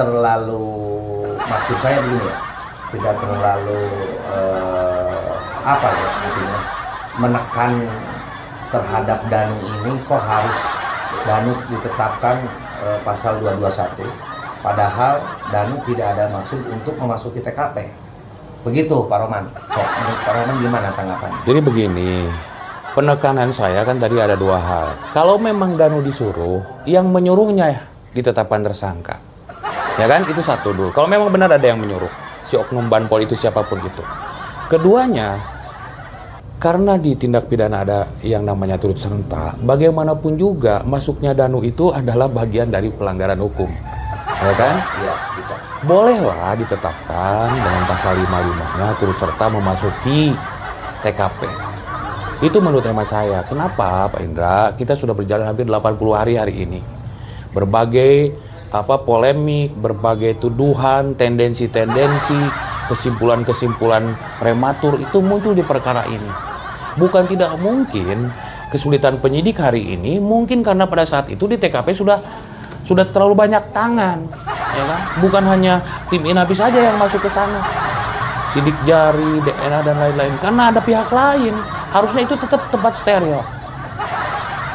terlalu, maksud saya begini ya, tidak terlalu apa ya sebetulnya, menekan terhadap Danu ini kok harus Danu ditetapkan pasal 221, padahal Danu tidak ada maksud untuk memasuki TKP. Begitu Pak Roman. Menurut Pak Roman gimana tanggapannya? Jadi begini, penekanan saya kan tadi ada dua hal. Kalau memang Danu disuruh, yang menyuruhnya ditetapkan tersangka. Ya kan, itu satu dulu. Kalau memang benar ada yang menyuruh, si oknum Banpol itu siapapun itu. Keduanya, karena di tindak pidana ada yang namanya turut serta, bagaimanapun juga masuknya Danu itu adalah bagian dari pelanggaran hukum. Ya kan? Iya, bisa. Bolehlah ditetapkan dengan pasal 55-nya turut serta memasuki TKP. Itu menurut hemat saya. Kenapa Pak Indra? Kita sudah berjalan hampir 80 hari ini. Berbagai polemik, berbagai tuduhan, tendensi-tendensi, kesimpulan-kesimpulan prematur itu muncul di perkara ini. Bukan tidak mungkin kesulitan penyidik hari ini mungkin karena pada saat itu di TKP sudah terlalu banyak tangan, ya kan? Bukan hanya tim Inapi saja yang masuk ke sana, sidik jari, DNA dan lain-lain. Karena ada pihak lain, harusnya itu tetap tempat steril.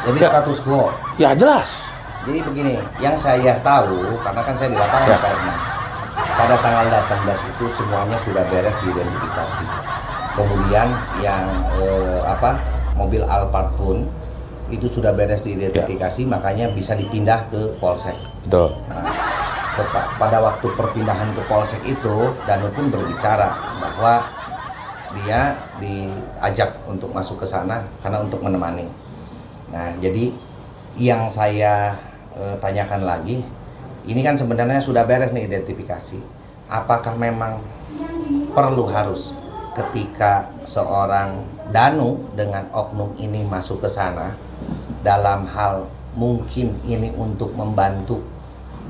Jadi Ya. status quo. Ya jelas. Jadi begini, yang saya tahu, karena kan saya di lapangan Ya. Pak Herman, pada tanggal 18 itu semuanya sudah beres diidentifikasi. Kemudian yang mobil Alphard pun itu sudah beres diidentifikasi, makanya bisa dipindah ke Polsek. Betul. Nah, pada waktu perpindahan ke Polsek itu, Danu pun berbicara bahwa dia diajak untuk masuk ke sana karena untuk menemani. Nah, jadi yang saya tanyakan lagi, ini kan sebenarnya sudah beres nih identifikasi. Apakah memang perlu harus ketika seorang Danu dengan oknum ini masuk ke sana, dalam hal mungkin ini untuk membantu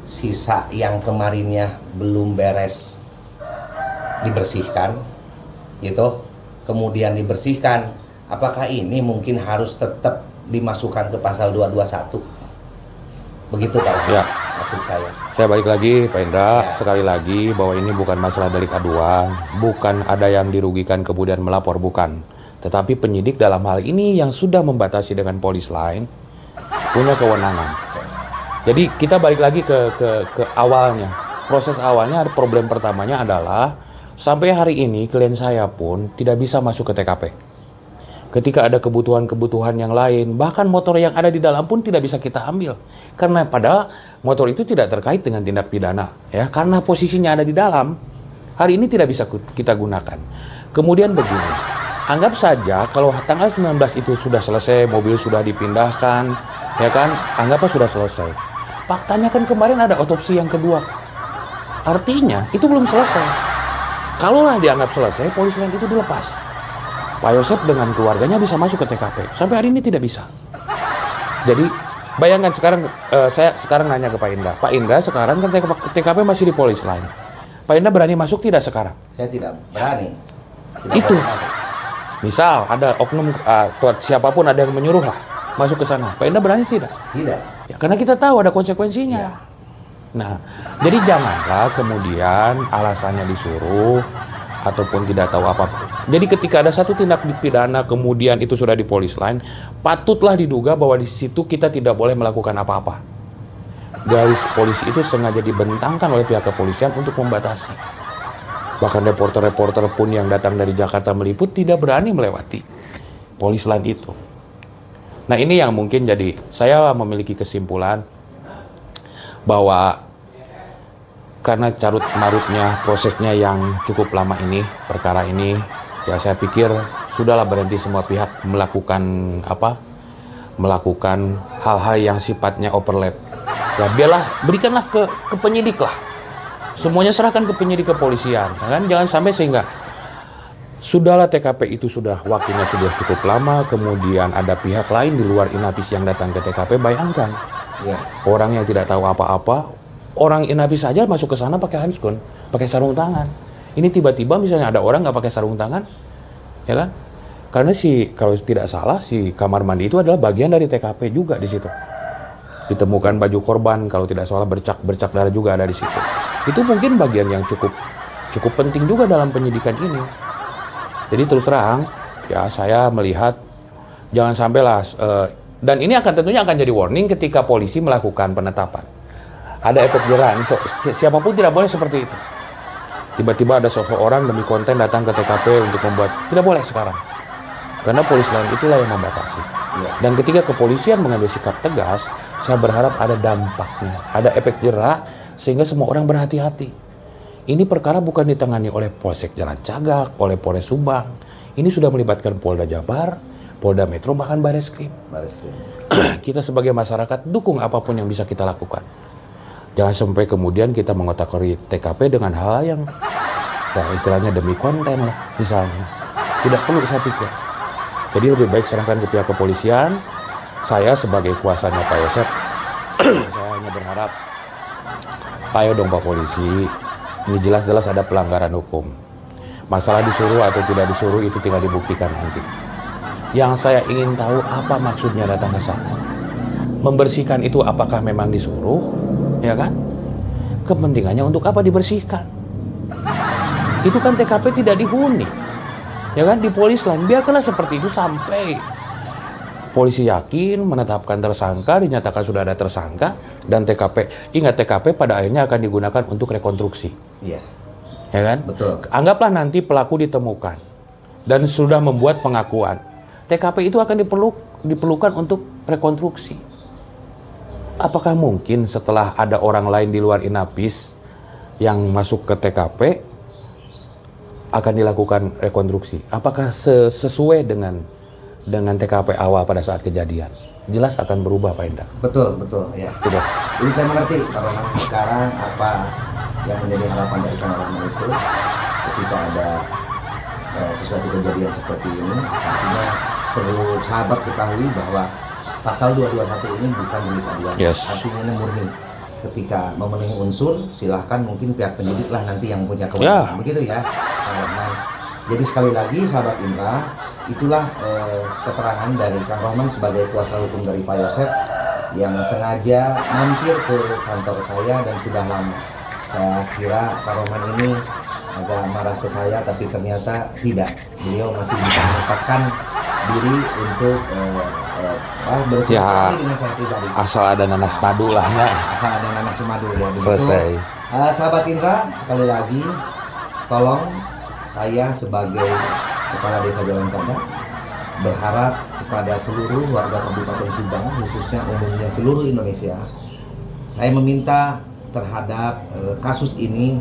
sisa yang kemarinnya belum beres dibersihkan, gitu, kemudian dibersihkan, apakah ini mungkin harus tetap dimasukkan ke pasal 221? Begitu Pak, Ya. maksud saya. Saya balik lagi Pak Indra, Ya. sekali lagi bahwa ini bukan masalah delik aduan, bukan ada yang dirugikan kemudian melapor, bukan. Tetapi penyidik dalam hal ini yang sudah membatasi dengan polis lain punya kewenangan. Jadi kita balik lagi ke awalnya. Proses awalnya, problem pertamanya adalah sampai hari ini klien saya pun tidak bisa masuk ke TKP. Ketika ada kebutuhan-kebutuhan yang lain, bahkan motor yang ada di dalam pun tidak bisa kita ambil. Karena padahal motor itu tidak terkait dengan tindak pidana, ya. Karena posisinya ada di dalam, hari ini tidak bisa kita gunakan. Kemudian begini, anggap saja kalau tanggal 19 itu sudah selesai, mobil sudah dipindahkan, ya kan, anggaplah sudah selesai. Faktanya kan kemarin ada otopsi yang kedua. Artinya itu belum selesai. Kalaulah dianggap selesai, polisi lain itu dilepas. Pak Yosep dengan keluarganya bisa masuk ke TKP. Sampai hari ini tidak bisa. Jadi bayangkan sekarang, saya sekarang nanya ke Pak Indra. Pak Indra sekarang kan TKP masih di polis lain. Pak Indra berani masuk tidak sekarang? Saya tidak berani. Itu. Misal ada oknum siapapun ada yang menyuruh lah masuk ke sana. Pak Indra berani tidak? Tidak. Ya, karena kita tahu ada konsekuensinya. Ya. Nah, jadi janganlah kemudian alasannya disuruh ataupun tidak tahu apa-apa. Jadi ketika ada satu tindak pidana kemudian itu sudah di polis lain, patutlah diduga bahwa di situ kita tidak boleh melakukan apa-apa. Garis polisi itu sengaja dibentangkan oleh pihak kepolisian untuk membatasi. Bahkan reporter-reporter pun yang datang dari Jakarta meliput tidak berani melewati polis lain itu. Nah, ini yang mungkin jadi saya memiliki kesimpulan bahwa karena carut marutnya prosesnya yang cukup lama ini, perkara ini, ya saya pikir sudahlah berhenti semua pihak melakukan hal-hal yang sifatnya overlap. Ya biarlah, berikanlah ke penyidik lah. Semuanya serahkan ke penyidik kepolisian, ya kan? Jangan sampai sehingga sudahlah TKP itu sudah waktunya sudah cukup lama, kemudian ada pihak lain di luar Inapis yang datang ke TKP. Bayangkan, Ya. orang yang tidak tahu apa-apa, orang Inapis saja masuk ke sana pakai handskun, pakai sarung tangan. Ini tiba-tiba misalnya ada orang nggak pakai sarung tangan, ya kan? Karena kalau tidak salah si kamar mandi itu adalah bagian dari TKP juga di situ. Ditemukan baju korban, kalau tidak salah bercak darah juga ada di situ. Itu mungkin bagian yang cukup penting juga dalam penyidikan ini. Jadi terus terang, ya saya melihat jangan sampailah, dan ini tentunya akan jadi warning ketika polisi melakukan penetapan. Ada efek jerah, siapapun tidak boleh seperti itu. Tiba-tiba ada seseorang demi konten datang ke TKP untuk membuat, tidak boleh sekarang. Karena polisi lain itulah yang membatasi. Dan ketika kepolisian mengambil sikap tegas, saya berharap ada dampaknya, ada efek jerah, sehingga semua orang berhati-hati. Ini perkara bukan ditangani oleh Polsek Jalan Cagak, oleh Polres Subang. Ini sudah melibatkan Polda Jabar, Polda Metro, bahkan Bareskrim. Kita sebagai masyarakat dukung apapun yang bisa kita lakukan. Jangan sampai kemudian kita mengotak-atik TKP dengan hal yang istilahnya demi konten lah misalnya. Tidak perlu, saya pikir. Jadi lebih baik serahkan ke pihak kepolisian. Saya sebagai kuasanya Pak Yosep, saya hanya berharap, ayo dong Pak Polisi, ini jelas-jelas ada pelanggaran hukum. Masalah disuruh atau tidak disuruh itu tinggal dibuktikan nanti. Yang saya ingin tahu apa maksudnya datang ke sana. Membersihkan itu apakah memang disuruh? Ya kan? Kepentingannya untuk apa dibersihkan? Itu kan TKP tidak dihuni. Ya kan? Di polis lain biarkanlah seperti itu sampai polisi yakin menetapkan tersangka, dinyatakan sudah ada tersangka, dan TKP, ingat TKP pada akhirnya akan digunakan untuk rekonstruksi. Iya. Ya kan? Betul. Anggaplah nanti pelaku ditemukan dan sudah membuat pengakuan. TKP itu akan diperlukan untuk rekonstruksi. Apakah mungkin setelah ada orang lain di luar Inapis yang masuk ke TKP akan dilakukan rekonstruksi? Apakah sesuai dengan TKP awal pada saat kejadian? Jelas akan berubah, Pak Endang. Betul, ya. Sudah. Jadi saya mengerti kalau sekarang apa yang menjadi harapan dari Kang Rohman itu ketika ada sesuatu kejadian seperti ini, artinya perlu sahabat ketahui bahwa pasal 221 ini bukan delik aduan. Yes. Artinya ini murni. Ketika memenuhi unsur, silahkan mungkin pihak penyidik lah nanti yang punya kewenangan. Begitu ya. Jadi sekali lagi sahabat Indra, itulah keterangan dari Kang Rohman sebagai kuasa hukum dari Pak Yosep yang sengaja mampir ke kantor saya dan sudah lama. Saya kira Kang Rohman ini agak marah ke saya, tapi ternyata tidak. Beliau masih bisa menempatkan diri untuk bercerita dengan saya pribadi. Asal ada nanas madu lah ya. Asal ada nanas madu ya. Selesai. Sahabat Indra, sekali lagi tolong saya sebagai Kepala Desa Jalan Cagak berharap kepada seluruh warga Kabupaten Subang, khususnya umumnya seluruh Indonesia, saya meminta terhadap kasus ini